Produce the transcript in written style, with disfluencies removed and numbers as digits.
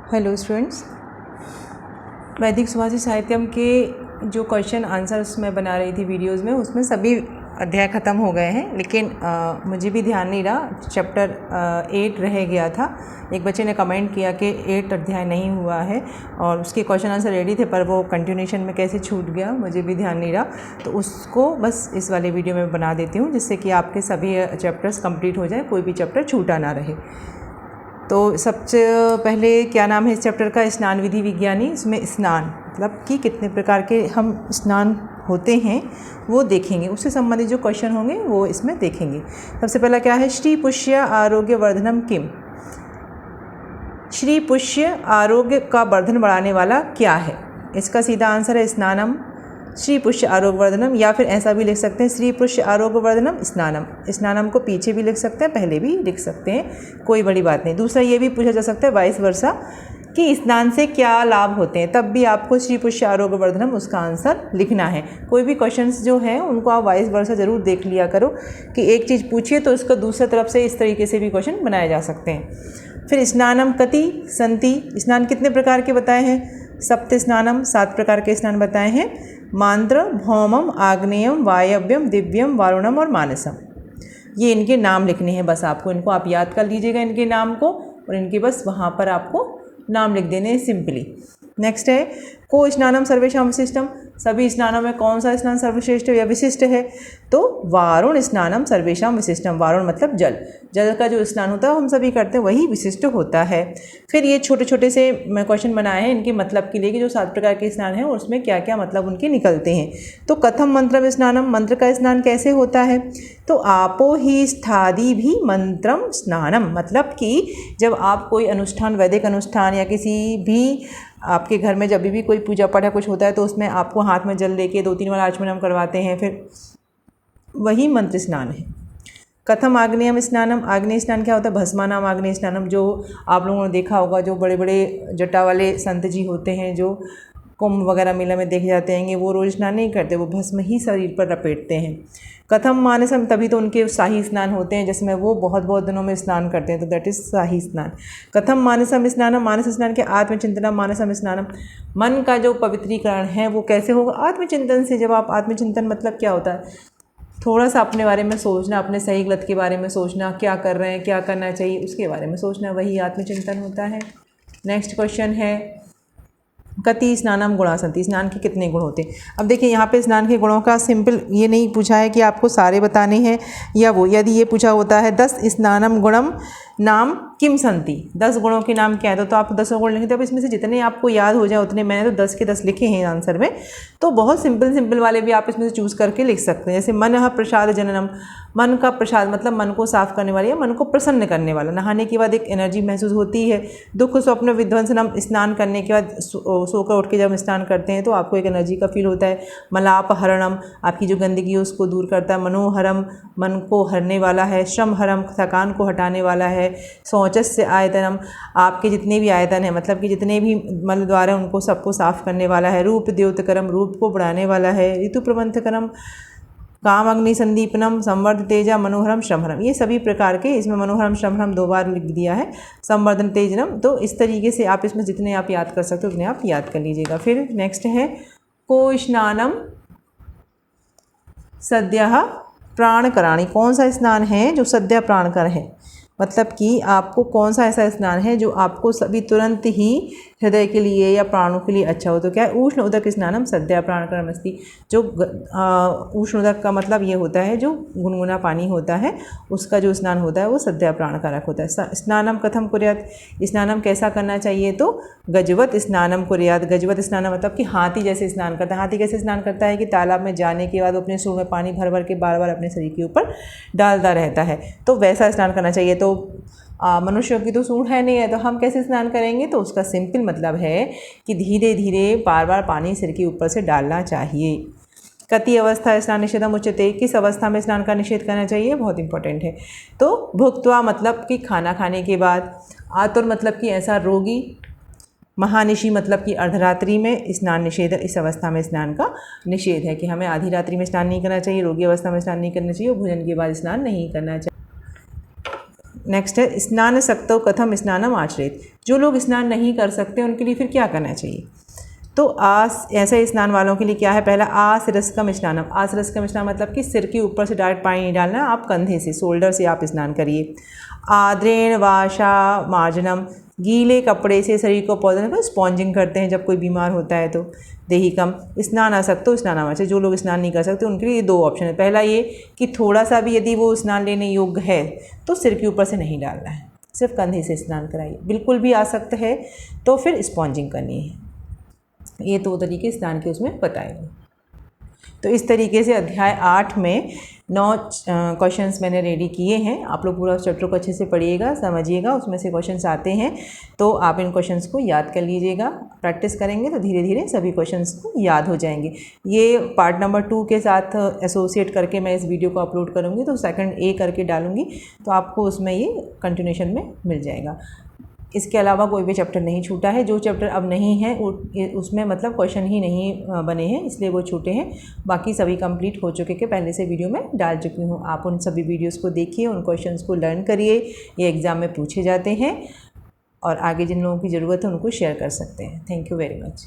Hello students, वैदिक सुभाषित साहित्यम के जो क्वेश्चन आंसर्स मैं बना रही थी वीडियोस में, उसमें सभी अध्याय ख़त्म हो गए हैं, लेकिन मुझे भी ध्यान नहीं रहा, चैप्टर 8 रह गया था। एक बच्चे ने कमेंट किया कि 8 अध्याय नहीं हुआ है और उसके क्वेश्चन आंसर रेडी थे, पर वो कंटिन्यूशन में कैसे छूट गया मुझे भी ध्यान नहीं रहा, तो उसको बस इस वाले वीडियो में बना देती हूँ, जिससे कि आपके सभी चैप्टर्स कंप्लीट हो जाए, कोई भी चैप्टर छूटा ना रहे। तो सबसे पहले क्या नाम है इस चैप्टर का? स्नान विधि विज्ञानी। इसमें स्नान मतलब कि कितने प्रकार के हम स्नान होते हैं वो देखेंगे, उससे संबंधित जो क्वेश्चन होंगे वो इसमें देखेंगे। सबसे पहला क्या है? श्री पुष्य आरोग्य वर्धनम किम। श्री पुष्य आरोग्य का वर्धन बढ़ाने वाला क्या है? इसका सीधा आंसर है स्नानम। श्री पुष्य आरोग्य वर्धनम, या फिर ऐसा भी लिख सकते हैं श्री पुष्य आरोग्य वर्धनम स्नानम। स्नानम को पीछे भी लिख सकते हैं, पहले भी लिख सकते हैं, कोई बड़ी बात नहीं। दूसरा ये भी पूछा जा सकता है वाइस वर्सा कि स्नान से क्या लाभ होते हैं, तब भी आपको श्री पुष्य आरोग्य वर्धनम उसका आंसर लिखना है। कोई भी क्वेश्चंस जो हैं उनको आप वाइस वर्सा ज़रूर देख लिया करो कि एक चीज़ पूछिए तो उसका दूसरी तरफ से इस तरीके से भी क्वेश्चन बनाए जा सकते हैं। फिर स्नानम कति संति। स्नान कितने प्रकार के बताए हैं? सप्त स्नानम, 7 प्रकार के स्नान बताए हैं। मांद्र, भौमम, आग्नेयम, वायव्यम, दिव्यम, वारुणम और मानसम। ये इनके नाम लिखने हैं, बस आपको इनको आप याद कर लीजिएगा इनके नाम को, और इनके बस वहाँ पर आपको नाम लिख देने हैं सिंपली। नेक्स्ट है को स्नानम सर्वेशाम विशिष्टम। सभी स्नानों में कौन सा स्नान सर्वश्रेष्ठ या विशिष्ट है? तो वारुण स्नानम सर्वेशाम विशिष्टम। वारुण मतलब जल, जल का जो स्नान होता है हम सभी करते हैं, वही विशिष्ट होता है। फिर ये छोटे छोटे से मैं क्वेश्चन बनाए हैं इनके मतलब के लिए कि जो 7 प्रकार के स्नान हैं उसमें क्या क्या मतलब उनके निकलते हैं। तो कथम मंत्रम स्नानम, मंत्र का स्नान कैसे होता है? तो आपो ही स्थादि भी मंत्रम स्नानम, मतलब कि जब आप कोई अनुष्ठान, वैदिक अनुष्ठान या किसी भी आपके घर में जब भी कोई पूजा पाठ या कुछ होता है तो उसमें आपको हाथ में जल लेके 2-3 बार आचमनम करवाते हैं, फिर वही मंत्र स्नान है। कथम आग्नेयम स्नानम। आग्नेय स्नान क्या होता है? भस्मानाम आग्नेय स्नानम। जो आप लोगों ने देखा होगा, जो बड़े बड़े जटा वाले संत जी होते हैं जो कुंभ वगैरह मेला में देखे जाते हैं, वो रोज स्नान नहीं करते, वो भस्म ही शरीर पर लपेटते हैं। कथम मानसम, तभी तो उनके शाही स्नान होते हैं जिसमें वो बहुत बहुत दिनों में स्नान करते हैं, तो दैट इज शाही स्नान। कथम मानसम स्नानम, मानस स्नान के आत्मचिंतनम मानसम स्नानम। मन का जो पवित्रीकरण है वो कैसे होगा? आत्मचिंतन से। जब आप आत्मचिंतन मतलब क्या होता है? थोड़ा सा अपने बारे में सोचना, अपने सही गलत के बारे में सोचना, क्या कर रहे हैं, क्या करना चाहिए, उसके बारे में सोचना, वही आत्मचिंतन होता है। नेक्स्ट क्वेश्चन है कति स्नानम गुणा संति। स्नान के कितने गुण होते हैं? अब देखिए यहाँ पे स्नान के गुणों का सिंपल ये नहीं पूछा है कि आपको सारे बताने हैं या वो, यदि ये पूछा होता है 10 स्नानम गुणम नाम किम संति, 10 गुणों के नाम क्या है, तो आप 10 गुण लिखते हो। अब इसमें से जितने आपको याद हो जाए उतने, मैंने तो 10 के 10 लिखे हैं आंसर में, तो बहुत सिंपल वाले भी आप इसमें से चूज़ करके लिख सकते हैं। जैसे मन प्रसाद जननम, मन का प्रसाद मतलब मन को साफ करने वाला या मन को प्रसन्न करने वाला। नहाने के बाद एक एनर्जी महसूस होती है। दुख स्वप्न विध्वंसनम, स्नान करने के बाद सोकर उठ के जब स्नान करते हैं तो आपको एक एनर्जी का फील होता है। मलाप हरणम, आपकी जो गंदगी है उसको दूर करता है। मनोहरम, मन को हरने वाला है। श्रम हरम, थकान को हटाने वाला है। शौचस्य आयतनम, आपके जितने भी आयतन है मतलब कि जितने भी मल द्वार है उनको सबको साफ करने वाला है। रूप द्योतकरम, रूप को बढ़ाने वाला है। ऋतु प्रबंधकरम, काम अग्नि संदीपनम, संवर्ध तेजा, मनोहरम श्रमहरम। ये सभी प्रकार के, इसमें मनोहरम श्रमहरम 2 बार लिख दिया है, संवर्धन तेजनम। तो इस तरीके से आप इसमें जितने आप याद कर सकते हो उतने आप याद कर लीजिएगा। फिर नेक्स्ट है को स्नानम सद्यः प्राणकराणि। कौन सा स्नान है जो सद्य प्राणकर है? मतलब कि आपको कौन सा ऐसा स्नान है जो आपको सभी तुरंत ही हृदय के लिए या प्राणों के लिए अच्छा हो? तो क्या है? उष्ण उदक स्नानम सद्या प्राणकरमस्ति। जो उष्ण उदक का मतलब ये होता है जो गुनगुना पानी होता है उसका जो स्नान होता है वो सद्या प्राणकारक होता है। स्नानम कथम कुर्यात, स्नानम कैसा करना चाहिए? तो गजवत स्नानम कुर्यात। गजवत स्नानम मतलब कि हाथी जैसे स्नान करता है। हाथी कैसे स्नान करता है कि तालाब में जाने के बाद वो अपने सूंड में पानी भर भर के बार बार अपने शरीर के ऊपर डालता रहता है, तो वैसा स्नान करना चाहिए। तो मनुष्यों की तो सूंड है नहीं है, तो हम कैसे स्नान करेंगे? तो उसका सिंपल मतलब है कि धीरे धीरे बार बार पानी सिर के ऊपर से डालना चाहिए। कति अवस्था स्नान निषेधम उच्यते, किस अवस्था में स्नान का निषेध करना चाहिए? बहुत इंपॉर्टेंट है। तो भुक्त्वा मतलब कि खाना खाने के बाद। आतुर मतलब कि ऐसा रोगी। महानिशी मतलब कि अर्धरात्रि में स्नान निषेध, इस अवस्था में स्नान का निषेध है कि हमें आधी रात्रि में स्नान नहीं करना चाहिए, रोगी अवस्था में स्नान नहीं करना चाहिए और भोजन के बाद स्नान नहीं करना चाहिए। नेक्स्ट है स्नान सक्तौ कथम स्नानम आचरेत। जो लोग स्नान नहीं कर सकते उनके लिए फिर क्या करना चाहिए। तो ऐसे स्नान वालों के लिए क्या है, पहला आशिरस्कम स्नानम। आशिरस्कम स्नान मतलब कि सिर के ऊपर से डायरेक्ट पानी नहीं डालना, आप कंधे से, शोल्डर से आप स्नान करिए। आद्रेण वाशा मार्जनम, गीले कपड़े से शरीर को पौधने पर स्पॉन्जिंग करते हैं जब कोई बीमार होता है तो। देहिकम स्नान आ सकते हो स्नान आवाचे। जो लोग स्नान नहीं कर सकते उनके लिए दो ऑप्शन है। पहला ये कि थोड़ा सा भी यदि वो स्नान लेने योग्य है तो सिर के ऊपर से नहीं डालना है, सिर्फ कंधे से स्नान कराइए। बिल्कुल भी आ सकता है तो फिर स्पॉन्जिंग करनी है। ये दो तरीके स्नान के उसमें बताए गए। तो इस तरीके से अध्याय 8 में 9 क्वेश्चंस मैंने रेडी किए हैं। आप लोग पूरा चैप्टर को अच्छे से पढ़िएगा, समझिएगा, उसमें से क्वेश्चंस आते हैं तो आप इन क्वेश्चंस को याद कर लीजिएगा। प्रैक्टिस करेंगे तो धीरे धीरे सभी क्वेश्चंस को याद हो जाएंगे। ये पार्ट नंबर 2 के साथ एसोसिएट करके मैं इस वीडियो को अपलोड करूँगी, तो सेकंड ए करके डालूँगी, तो आपको उसमें ये कंटिन्यूशन में मिल जाएगा। इसके अलावा कोई भी चैप्टर नहीं छूटा है। जो चैप्टर अब नहीं है उसमें मतलब क्वेश्चन ही नहीं बने हैं, इसलिए वो छूटे हैं। बाकी सभी कंप्लीट हो चुके के पहले से वीडियो में डाल चुकी हूँ। आप उन सभी वीडियोस को देखिए, उन क्वेश्चंस को लर्न करिए, ये एग्ज़ाम में पूछे जाते हैं और आगे जिन लोगों की ज़रूरत है उनको शेयर कर सकते हैं। Thank you very much.